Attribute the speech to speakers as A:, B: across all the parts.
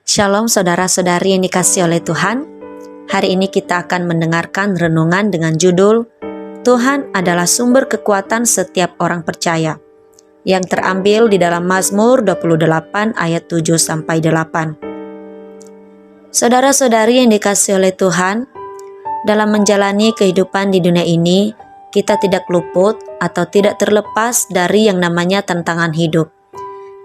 A: Shalom saudara-saudari yang dikasihi oleh Tuhan. Hari ini kita akan mendengarkan renungan dengan judul Tuhan adalah sumber kekuatan setiap orang percaya, yang terambil di dalam Mazmur 28 ayat 7-8. Saudara-saudari yang dikasihi oleh Tuhan, dalam menjalani kehidupan di dunia ini, kita tidak luput atau tidak terlepas dari yang namanya tantangan hidup.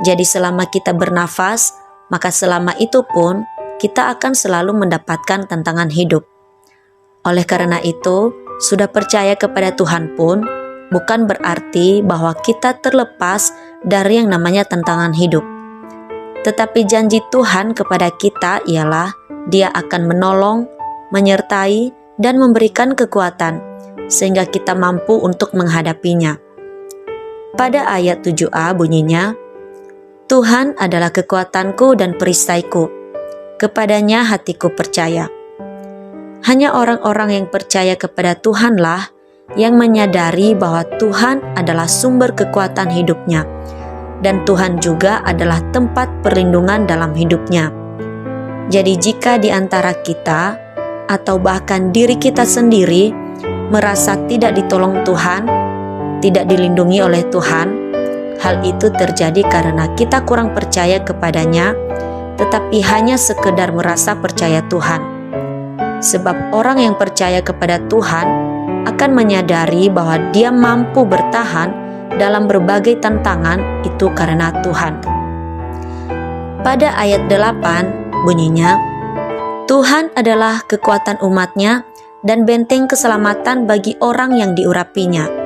A: Jadi selama kita bernafas, maka selama itu pun kita akan selalu mendapatkan tantangan hidup. Oleh karena itu, sudah percaya kepada Tuhan pun bukan berarti bahwa kita terlepas dari yang namanya tantangan hidup. Tetapi janji Tuhan kepada kita ialah Dia akan menolong, menyertai, dan memberikan kekuatan sehingga kita mampu untuk menghadapinya. Pada ayat 7a bunyinya, Tuhan adalah kekuatanku dan perisaiku, kepadanya hatiku percaya. Hanya orang-orang yang percaya kepada Tuhanlah yang menyadari bahwa Tuhan adalah sumber kekuatan hidupnya, dan Tuhan juga adalah tempat perlindungan dalam hidupnya. Jadi jika di antara kita, atau bahkan diri kita sendiri, merasa tidak ditolong Tuhan, tidak dilindungi oleh Tuhan, hal itu terjadi karena kita kurang percaya kepadanya, tetapi hanya sekedar merasa percaya Tuhan. Sebab orang yang percaya kepada Tuhan akan menyadari bahwa dia mampu bertahan dalam berbagai tantangan itu karena Tuhan. Pada ayat 8 bunyinya, Tuhan adalah kekuatan umatnya dan benteng keselamatan bagi orang yang diurapinya.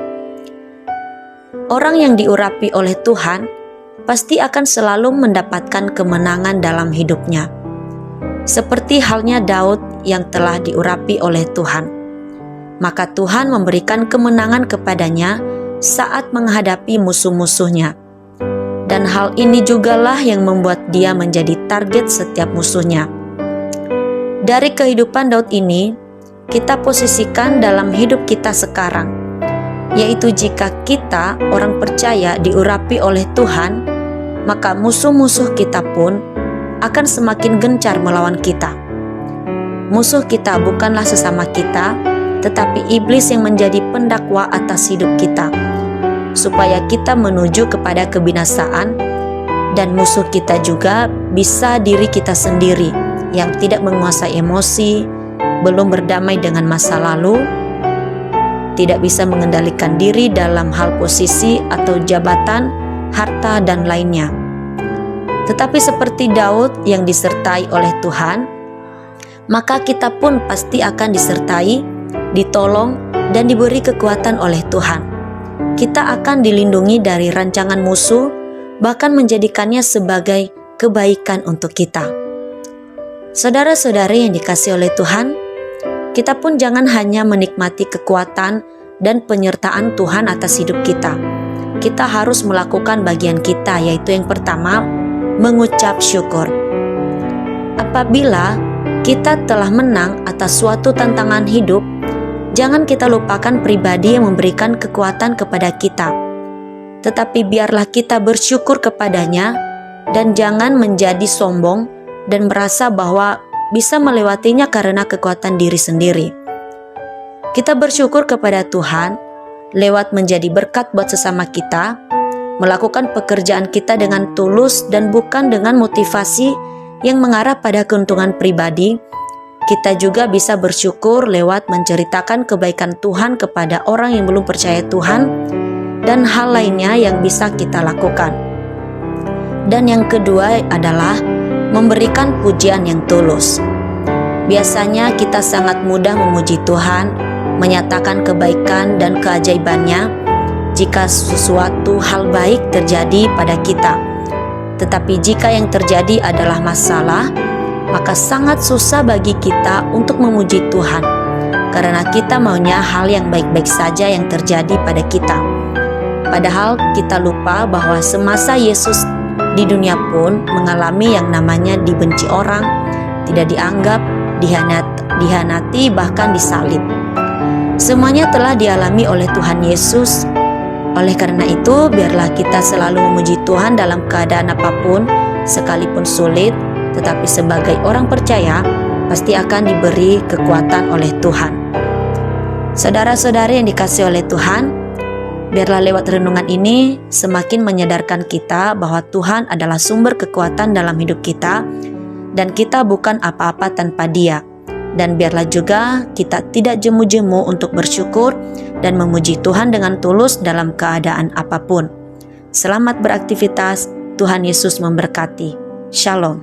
A: Orang yang diurapi oleh Tuhan pasti akan selalu mendapatkan kemenangan dalam hidupnya. Seperti halnya Daud yang telah diurapi oleh Tuhan. Maka Tuhan memberikan kemenangan kepadanya saat menghadapi musuh-musuhnya. Dan hal ini jugalah yang membuat dia menjadi target setiap musuhnya. Dari kehidupan Daud ini, kita posisikan dalam hidup kita sekarang, yaitu jika kita orang percaya diurapi oleh Tuhan, maka musuh-musuh kita pun akan semakin gencar melawan kita. Musuh kita bukanlah sesama kita, tetapi iblis yang menjadi pendakwa atas hidup kita, supaya kita menuju kepada kebinasaan, dan musuh kita juga bisa diri kita sendiri yang tidak menguasai emosi, belum berdamai dengan masa lalu, tidak bisa mengendalikan diri dalam hal posisi atau jabatan, harta, dan lainnya. Tetapi seperti Daud yang disertai oleh Tuhan, maka kita pun pasti akan disertai, ditolong, dan diberi kekuatan oleh Tuhan. Kita akan dilindungi dari rancangan musuh, bahkan menjadikannya sebagai kebaikan untuk kita. Saudara-saudari yang dikasihi oleh Tuhan, kita pun jangan hanya menikmati kekuatan dan penyertaan Tuhan atas hidup kita. Kita harus melakukan bagian kita, yaitu yang pertama, mengucap syukur. Apabila kita telah menang atas suatu tantangan hidup, jangan kita lupakan pribadi yang memberikan kekuatan kepada kita. Tetapi biarlah kita bersyukur kepadanya dan jangan menjadi sombong dan merasa bahwa bisa melewatinya karena kekuatan diri sendiri. Kita bersyukur kepada Tuhan lewat menjadi berkat buat sesama kita, melakukan pekerjaan kita dengan tulus dan bukan dengan motivasi yang mengarah pada keuntungan pribadi. Kita juga bisa bersyukur lewat menceritakan kebaikan Tuhan kepada orang yang belum percaya Tuhan dan hal lainnya yang bisa kita lakukan. Dan yang kedua adalah memberikan pujian yang tulus. Biasanya kita sangat mudah memuji Tuhan, menyatakan kebaikan dan keajaibannya jika sesuatu hal baik terjadi pada kita. Tetapi jika yang terjadi adalah masalah, maka sangat susah bagi kita untuk memuji Tuhan, karena kita maunya hal yang baik-baik saja yang terjadi pada kita. Padahal kita lupa bahwa semasa Yesus di dunia pun mengalami yang namanya dibenci orang, tidak dianggap, dihianati, bahkan disalib. Semuanya telah dialami oleh Tuhan Yesus. Oleh karena itu, biarlah kita selalu memuji Tuhan dalam keadaan apapun, sekalipun sulit, tetapi sebagai orang percaya pasti akan diberi kekuatan oleh Tuhan. Saudara-saudari yang dikasihi oleh Tuhan, biarlah lewat renungan ini semakin menyadarkan kita bahwa Tuhan adalah sumber kekuatan dalam hidup kita dan kita bukan apa-apa tanpa Dia. Dan biarlah juga kita tidak jemu-jemu untuk bersyukur dan memuji Tuhan dengan tulus dalam keadaan apapun. Selamat beraktivitas, Tuhan Yesus memberkati. Shalom.